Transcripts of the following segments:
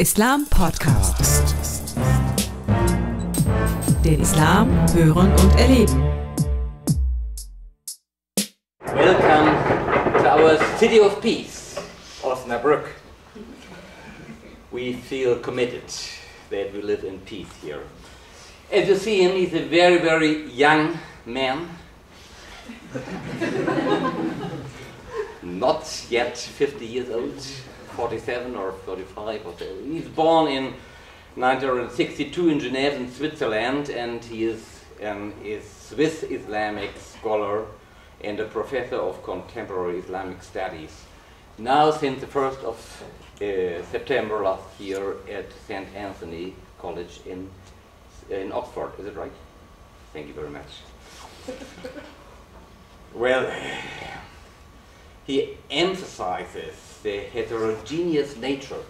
Islam Podcast. Den Islam hören und erleben. Welcome to our city of peace, Osnabrück. We feel committed that we live in peace here. As you see him, he's a very, very young man. Not yet 50 years old, 47 or 45 or so. He's born in 1962 in Geneva in Switzerland, and he is a Swiss Islamic scholar and a professor of contemporary Islamic studies. Now since the 1st of September last year at St. Anthony College in Oxford. Is it right? Thank you very much. Well, he emphasizes the heterogeneous nature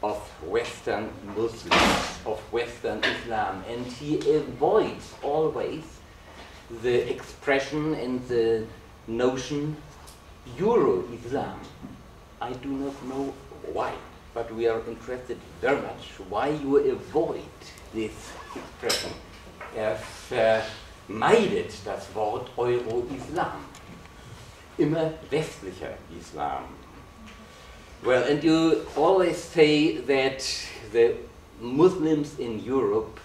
of Western Muslims, of Western Islam, and he avoids always the expression and the notion Euro-Islam. I do not know why, but we are interested very much why you avoid this expression. Meidet das Wort Euro-Islam. Immer westlicher Islam. Well, and you always say that the Muslims in Europe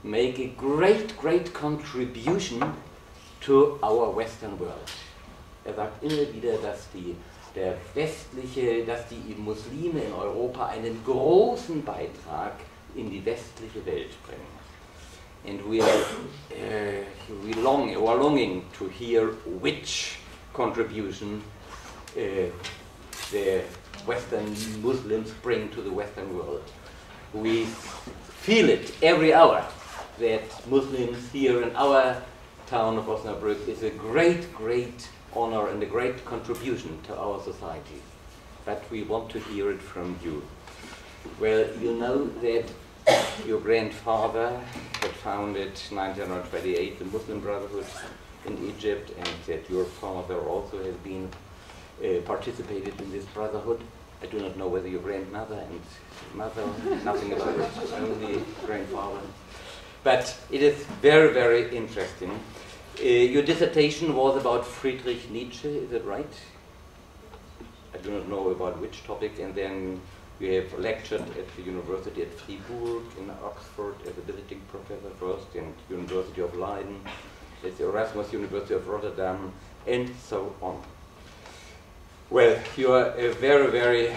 make a great, great contribution to our Western world. Sagt immer wieder, dass die Muslime in Europa einen großen Beitrag in die westliche Welt bringen. And we are longing to hear which contribution the Western Muslims bring to the Western world. We feel it every hour that Muslims here in our town of Osnabrück is a great, great honor and a great contribution to our society. But we want to hear it from you. Well, you know that your grandfather had founded 1928 the Muslim Brotherhood in Egypt, and that your father also has been participated in this brotherhood. I do not know whether your grandmother and mother, nothing about it, only grandfather. But it is very, very interesting. Your dissertation was about Friedrich Nietzsche, is it right? I do not know about which topic, and then you have lectured at the University at Fribourg, in Oxford, as a visiting professor first, and University of Leiden, at the Erasmus University of Rotterdam, and so on. Well, you are a very, very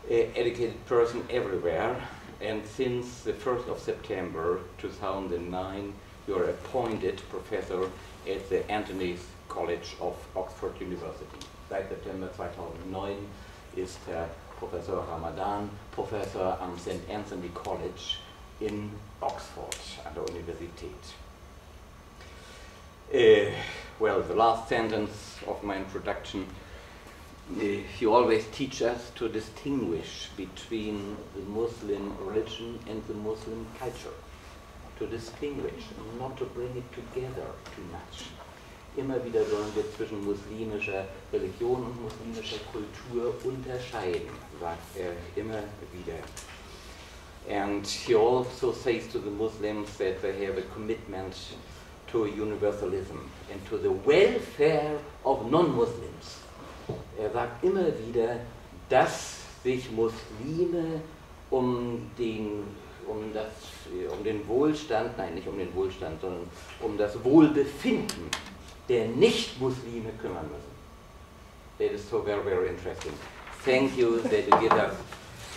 educated person everywhere, and since the 1st of September 2009, you are appointed professor at the Anthony's College of Oxford University. Seit September 2009 ist Professor Ramadan Professor am St. Anthony College in Oxford an der Universität. Well, the last sentence of my introduction, you always teach us to distinguish between the Muslim religion and the Muslim culture. To distinguish, not to bring it together too much. Immer wieder sollen wir zwischen muslimischer Religion und muslimischer Kultur unterscheiden, sagt immer wieder. And he also says to the Muslims that they have a commitment to universalism and to the welfare of non-Muslims. Sagt immer wieder, dass sich Muslime um den Wohlstand, nein, nicht um den Wohlstand, sondern um das Wohlbefinden der Nicht-Muslime kümmern müssen. That is so very, very interesting. Thank you that you give us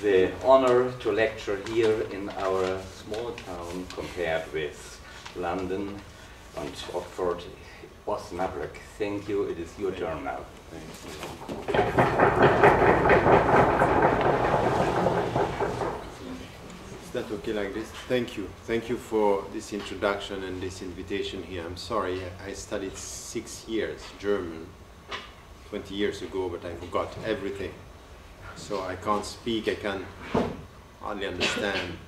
the honor to lecture here in our small town compared with London and Oxford, Osnabrück. Thank you. It is your turn now. Is that okay like this? Thank you. Thank you for this introduction and this invitation here. I'm sorry, I studied 6 years German 20 years ago, but I forgot everything. So I can't speak, I can hardly understand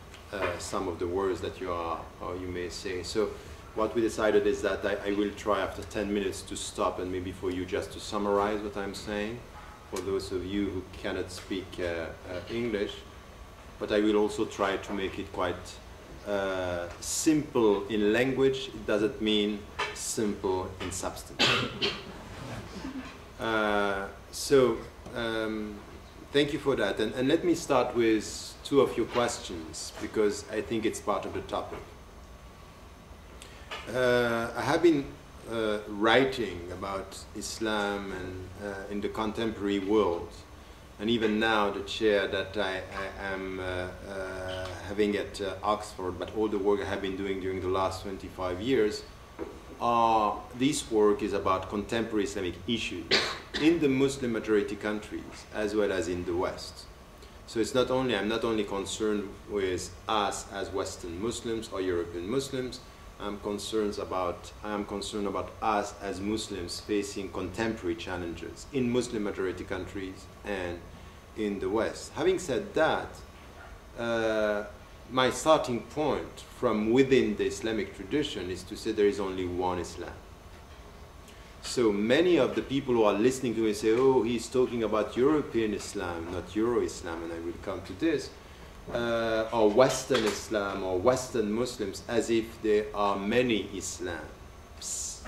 some of the words that you may say. So what we decided is that I will try after 10 minutes to stop and maybe for you just to summarize what I'm saying, for those of you who cannot speak English, but I will also try to make it quite simple in language. It doesn't mean simple in substance. Thank you for that. And let me start with two of your questions, because I think it's part of the topic. I have been writing about Islam and in the contemporary world, and even now the chair that I am having at Oxford, but all the work I have been doing during the last 25 years, this work is about contemporary Islamic issues in the Muslim majority countries as well as in the West. So it's not only, I'm not only concerned with us as Western Muslims or European Muslims, I am concerned about us as Muslims facing contemporary challenges in Muslim majority countries and in the West. Having said that, my starting point from within the Islamic tradition is to say there is only one Islam. So many of the people who are listening to me say, oh, he's talking about European Islam, not Euro-Islam, and I will come to this, or Western Islam or Western Muslims, as if there are many Islams.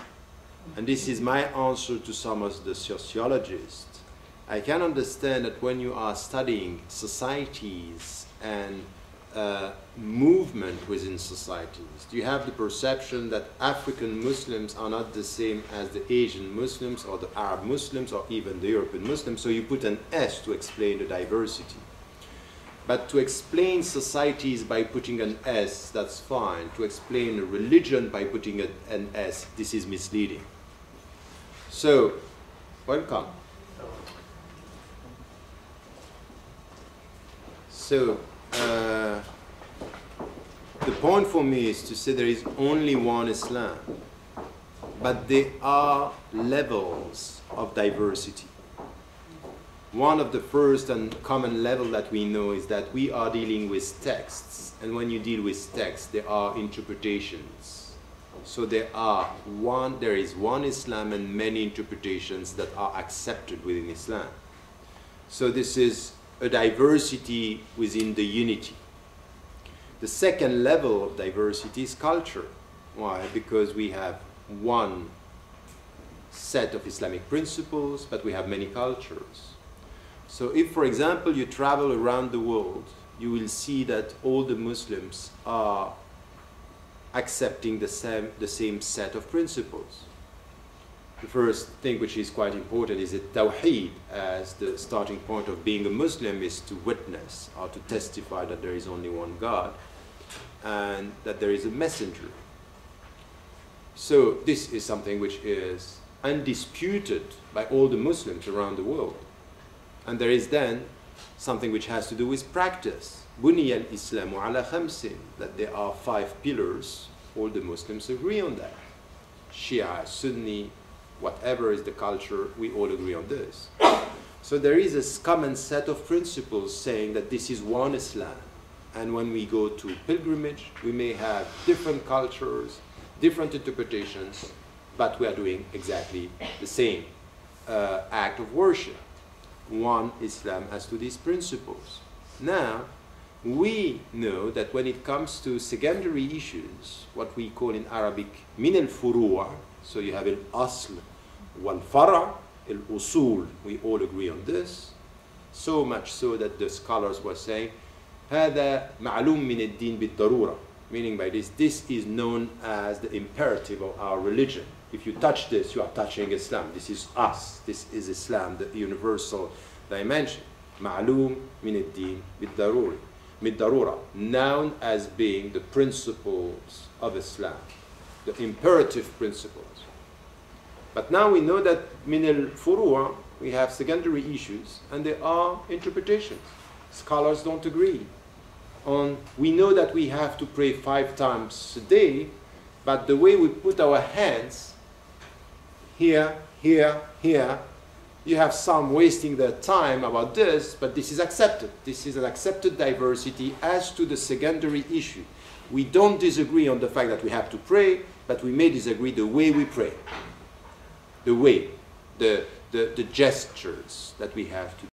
And this is my answer to some of the sociologists. I can understand that when you are studying societies and movement within societies, you have the perception that African Muslims are not the same as the Asian Muslims or the Arab Muslims or even the European Muslims, so you put an S to explain the diversity. But to explain societies by putting an S, that's fine. To explain a religion by putting an S, this is misleading. So, welcome. So, the point for me is to say there is only one Islam, but there are levels of diversity. One of the first and common level that we know is that we are dealing with texts, and when you deal with texts, there are interpretations. So there is one Islam and many interpretations that are accepted within Islam. So this is a diversity within the unity. The second level of diversity is culture. Why? Because we have one set of Islamic principles, but we have many cultures. So if, for example, you travel around the world, you will see that all the Muslims are accepting the same set of principles. The first thing which is quite important is that Tawheed, as the starting point of being a Muslim, is to witness or to testify that there is only one God and that there is a messenger. So this is something which is undisputed by all the Muslims around the world. And there is then something which has to do with practice. بُنِيَ الْإِسْلَامُ عَلَى خَمْسٍ, that there are 5 pillars. All the Muslims agree on that. Shia, Sunni, whatever is the culture, we all agree on this. So there is a common set of principles saying that this is one Islam. And when we go to pilgrimage, we may have different cultures, different interpretations, but we are doing exactly the same act of worship. One Islam as to these principles. Now, we know that when it comes to secondary issues, what we call in Arabic min al-furu', so you have al-asl wal-fara', al-usul, we all agree on this, so much so that the scholars were saying هذا معلوم من الدين بالضرورة, meaning by this is known as the imperative of our religion. If you touch this, you are touching Islam. This is us. This is Islam, the universal dimension. معلوم من الدين بالضرورة, known as being the principles of Islam, the imperative principles. But now we know that من الفروع, we have secondary issues, and there are interpretations. Scholars don't agree. We know that we have to pray 5 times a day, but the way we put our hands here, here, here, you have some wasting their time about this, but this is accepted. This is an accepted diversity as to the secondary issue. We don't disagree on the fact that we have to pray, but we may disagree the way we pray. The way, the the gestures that we have to